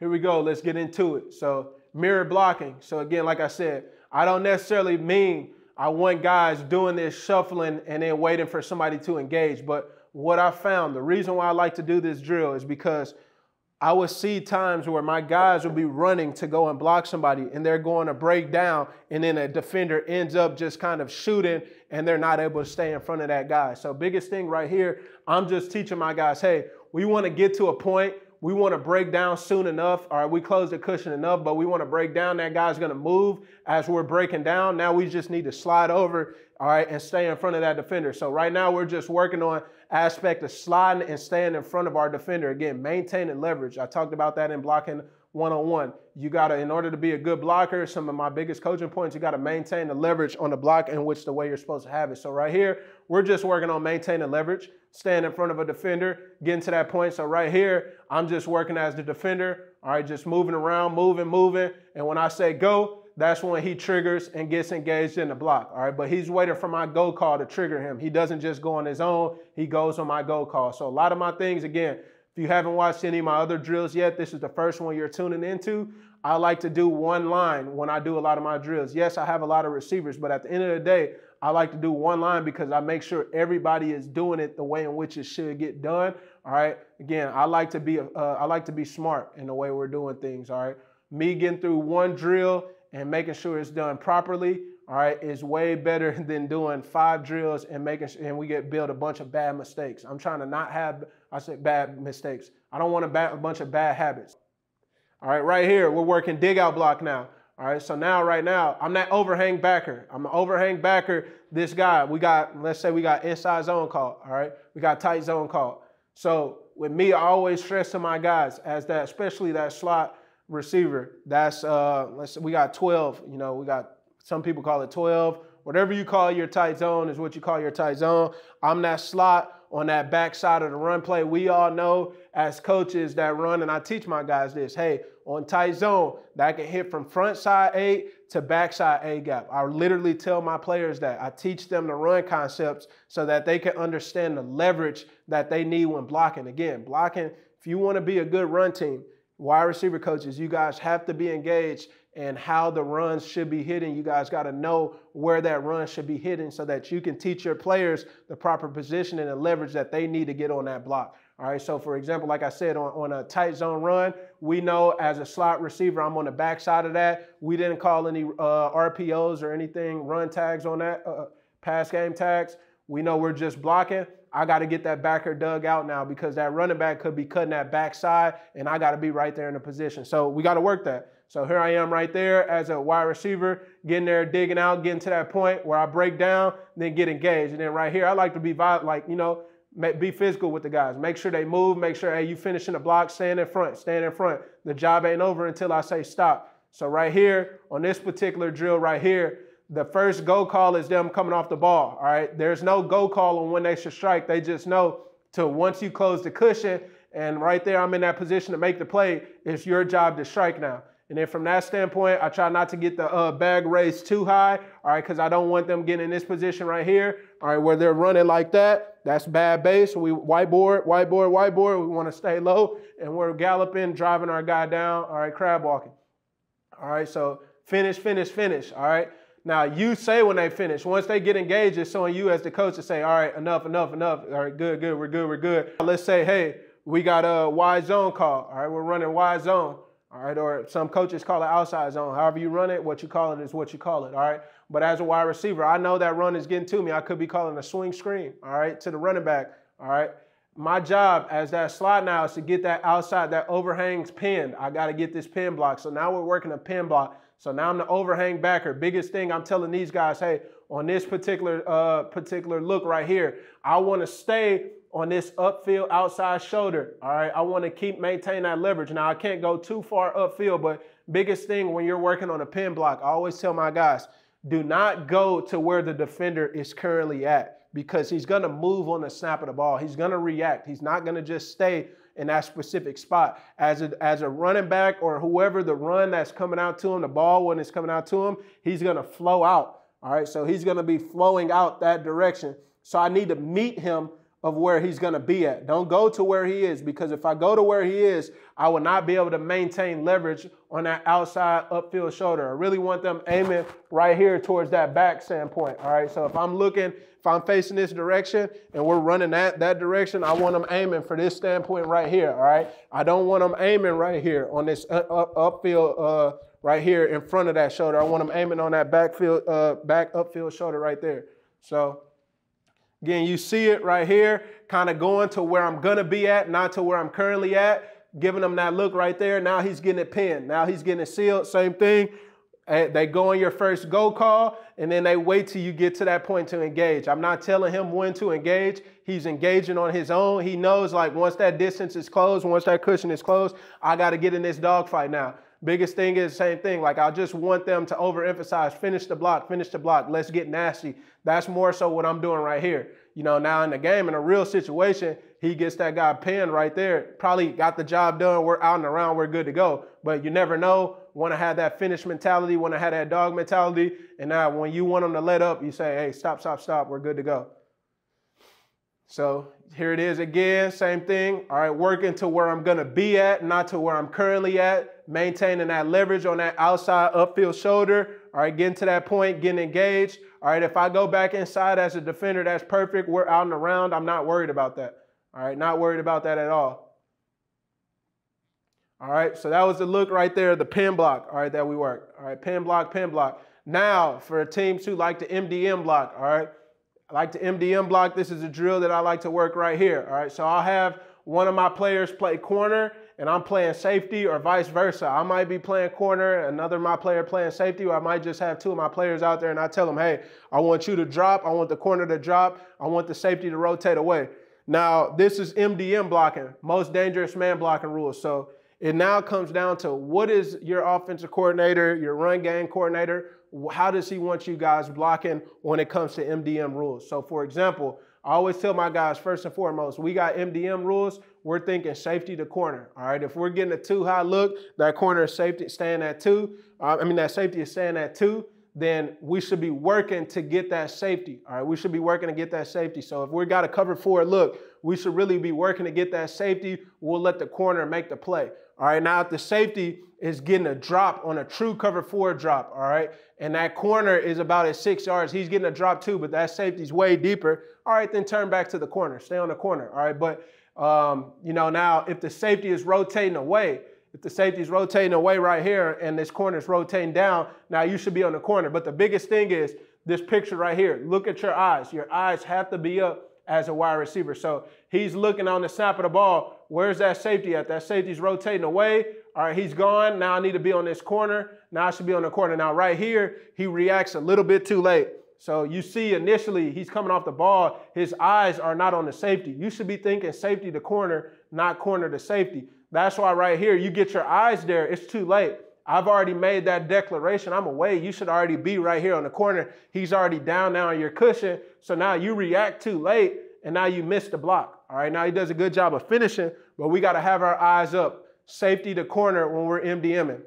here we go. Let's get into it. So mirror blocking. So again, like I said, I don't necessarily mean I want guys doing this shuffling and then waiting for somebody to engage. But what I found, the reason why I like to do this drill is because I would see times where my guys will be running to go and block somebody and they're going to break down, and then a defender ends up just kind of shooting and they're not able to stay in front of that guy. So biggest thing right here, I'm just teaching my guys, hey, we want to get to a point. We want to break down soon enough. All right, we closed the cushion enough, but we want to break down. That guy's going to move as we're breaking down. Now we just need to slide over, all right, and stay in front of that defender. So right now we're just working on aspect of sliding and staying in front of our defender. Again, maintaining leverage. I talked about that in blocking one-on-one. You got to, in order to be a good blocker, some of my biggest coaching points, you got to maintain the leverage on the block in which the way you're supposed to have it. So right here, we're just working on maintaining leverage, staying in front of a defender, getting to that point. So right here, I'm just working as the defender. All right, just moving around, moving. And when I say go, that's when he triggers and gets engaged in the block. All right, but he's waiting for my go call to trigger him. He doesn't just go on his own. He goes on my go call. So a lot of my things, again, if you haven't watched any of my other drills yet, this is the first one you're tuning into. I like to do one line when I do a lot of my drills. Yes, I have a lot of receivers, but at the end of the day, I like to do one line because I make sure everybody is doing it the way in which it should get done. All right. Again, I like to be smart in the way we're doing things. All right. Me getting through one drill and making sure it's done properly, all right, is way better than doing 5 drills and we build a bunch of bad mistakes. I'm trying to not have, bad mistakes. I don't want a bunch of bad habits. All right, right here, we're working dig out block now. All right, so now, right now, I'm that overhang backer. I'm an overhang backer. This guy, let's say we got inside zone call, all right? We got tight zone call. So with me, I always stress to my guys as that, especially that slot receiver. That's, we got 12, some people call it 12. Whatever you call your tight zone is what you call your tight zone. I'm that slot on that back side of the run play. We all know as coaches that run, and I teach my guys this, hey, on tight zone, that can hit from front side A to back side A gap. I literally tell my players that. I teach them the run concepts so that they can understand the leverage that they need when blocking. Again, blocking, if you want to be a good run team, wide receiver coaches, you guys have to be engaged in how the runs should be hitting. You guys got to know where that run should be hitting so that you can teach your players the proper position and the leverage that they need to get on that block. All right, so for example, like I said, on a tight zone run, we know as a slot receiver, I'm on the back side of that. We didn't call any RPOs or anything, run tags on that, pass game tags. We know we're just blocking. I got to get that backer dug out now because that running back could be cutting that backside, and I got to be right there in the position. So we got to work that. So here I am right there as a wide receiver, getting there, digging out, getting to that point where I break down, then get engaged. And then right here, I like to be be physical with the guys. Make sure they move. Make sure, hey, you finishing the block, stand in front. The job ain't over until I say stop. So right here, on this particular drill right here, the first go call is them coming off the ball, all right? There's no go call on when they should strike. They just know to once you close the cushion, and right there I'm in that position to make the play, it's your job to strike now. And then from that standpoint, I try not to get the bag raised too high, all right, because I don't want them getting in this position right here, all right, where they're running like that. That's bad base. We whiteboard. We want to stay low, and we're galloping, driving our guy down, all right, crab walking. All right, so finish, all right. Now, you say when they finish. Once they get engaged, it's on you as the coach to say, all right, enough. All right, good, we're good. Let's say, hey, we got a wide zone call. All right, we're running wide zone. All right, or some coaches call it outside zone. However you run it, what you call it is what you call it, all right? But as a wide receiver, I know that run is getting to me. I could be calling a swing screen, all right, to the running back, all right? My job as that slot now is to get that outside, that overhangs pinned. I got to get this pin block. So now we're working a pin block. So now I'm the overhang backer. Biggest thing I'm telling these guys, hey, on this particular look right here, I want to stay on this upfield outside shoulder, all right? I want to maintain that leverage. Now, I can't go too far upfield, but biggest thing when you're working on a pin block, I always tell my guys, do not go to where the defender is currently at because he's going to move on the snap of the ball. He's going to react. He's not going to just stay in that specific spot. As a running back or whoever the run that's coming out to him, the ball when it's coming out to him, he's going to flow out, all right? So he's going to be flowing out that direction. So I need to meet him of where he's going to be at. Don't go to where he is, because if I go to where he is, I will not be able to maintain leverage on that outside upfield shoulder. I really want them aiming right here towards that back standpoint. All right, so if I'm facing this direction and we're running that direction, I want them aiming for this standpoint right here. All right, I don't want them aiming right here on this upfield right here in front of that shoulder. I want them aiming on that back upfield shoulder right there. So again, you see it right here, kind of going to where I'm going to be at, not to where I'm currently at, giving them that look right there. Now he's getting it pinned. Now he's getting it sealed. Same thing. They go on your first go call, and then they wait till you get to that point to engage. I'm not telling him when to engage. He's engaging on his own. He knows, like, once that distance is closed, once that cushion is closed, I got to get in this dogfight now. Biggest thing is the same thing. Like, I just want them to overemphasize, finish the block, let's get nasty. That's more so what I'm doing right here. You know, now in the game, in a real situation, he gets that guy pinned right there. Probably got the job done. We're out and around. We're good to go. But you never know. Want to have that finish mentality, want to have that dog mentality. And now when you want them to let up, you say, hey, stop. We're good to go. So here it is again, same thing. All right, working to where I'm going to be at, not to where I'm currently at, maintaining that leverage on that outside upfield shoulder. All right, getting to that point, getting engaged. All right, if I go back inside as a defender, that's perfect. We're out and around. I'm not worried about that. All right, not worried about that at all. All right, so that was the look right there, the pin block, all right, that we worked. All right, pin block. Now, for teams who like to MDM block, all right, I like to MDM block. This is a drill that I like to work right here, all right? So I'll have one of my players play corner, and I'm playing safety, or vice versa. I might be playing corner, another my player playing safety, or I might just have two of my players out there, and I tell them, hey, I want you to drop, I want the corner to drop, I want the safety to rotate away. Now, this is MDM blocking, most dangerous man blocking rules. So it now comes down to, what is your offensive coordinator, your run game coordinator, how does he want you guys blocking when it comes to MDM rules? So, for example, I always tell my guys, first and foremost, we got MDM rules, we're thinking safety to corner, all right? If we're getting a too high look, that corner is safety staying at two, that safety is staying at two, then we should be working to get that safety, all right? We should be working to get that safety. So if we got a cover forward look, we should really be working to get that safety. We'll let the corner make the play. All right, now if the safety is getting a drop on a true cover forward drop, all right, and that corner is about at 6 yards, he's getting a drop too, but that safety's way deeper, all right, then turn back to the corner, stay on the corner, all right? But, now if the safety is rotating away, right here and this corner is rotating down, now you should be on the corner. But the biggest thing is this picture right here. Look at your eyes. Your eyes have to be up as a wide receiver. So he's looking on the snap of the ball. Where's that safety at? That safety's rotating away. All right, he's gone. Now I need to be on this corner. Now I should be on the corner. Now right here, he reacts a little bit too late. So you see initially he's coming off the ball. His eyes are not on the safety. You should be thinking safety to corner, not corner to safety. That's why right here, you get your eyes there. It's too late. I've already made that declaration. I'm away. You should already be right here on the corner. He's already down now on your cushion. So now you react too late, and now you miss the block. All right, now he does a good job of finishing, but we got to have our eyes up. Safety to corner when we're MDMing.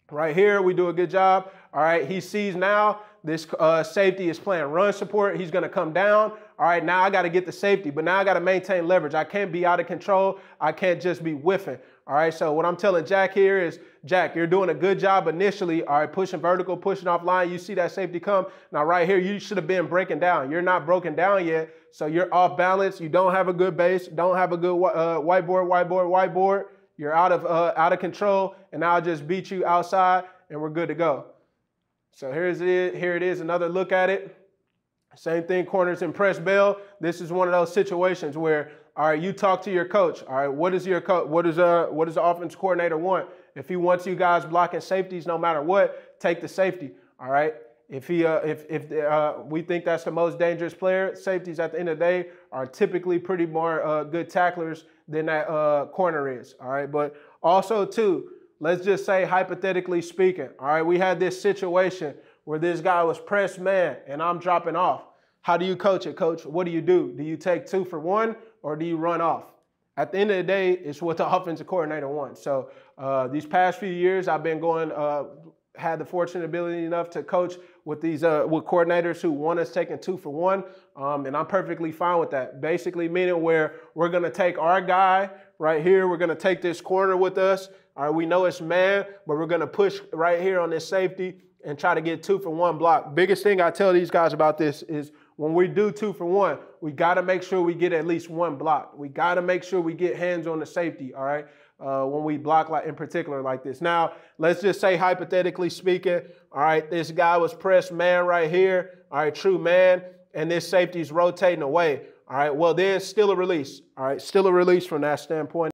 Right here, we do a good job. All right, he sees now this safety is playing run support. He's going to come down. All right, now I got to get the safety, but now I got to maintain leverage. I can't be out of control. I can't just be whiffing. All right, so what I'm telling Jack here is, Jack, you're doing a good job initially. All right, pushing vertical, pushing off line. You see that safety come. Now right here, you should have been breaking down. You're not broken down yet, so you're off balance. You don't have a good base. Don't have a good whiteboard. You're out of control, and now I'll just beat you outside, and we're good to go. So here it is, another look at it. Same thing, corners and press bell. This is one of those situations where, all right, you talk to your coach. All right, what does the offense coordinator want? If he wants you guys blocking safeties, no matter what, take the safety. All right. If we think that's the most dangerous player, safeties at the end of the day are typically pretty more good tacklers than that corner is. All right, but also too, let's just say hypothetically speaking. All right, we had this situation where this guy was press man and I'm dropping off. How do you coach it, coach? What do? Do you take 2 for 1 or do you run off? At the end of the day, it's what the offensive coordinator wants. So these past few years, I've been going had the fortunate ability enough to coach with these with coordinators who want us taking 2 for 1, and I'm perfectly fine with that. Basically meaning where we're going to take our guy right here, we're going to take this corner with us. All right, we know it's man, but we're going to push right here on this safety and try to get 2 for 1 block. Biggest thing I tell these guys about this is when we do 2 for 1, we got to make sure we get at least 1 block. We got to make sure we get hands on the safety, all right, when we block like in particular like this. Now, let's just say hypothetically speaking, all right, this guy was pressed man right here, all right, true man, and this safety's rotating away, all right, well, then still a release, all right, still a release from that standpoint.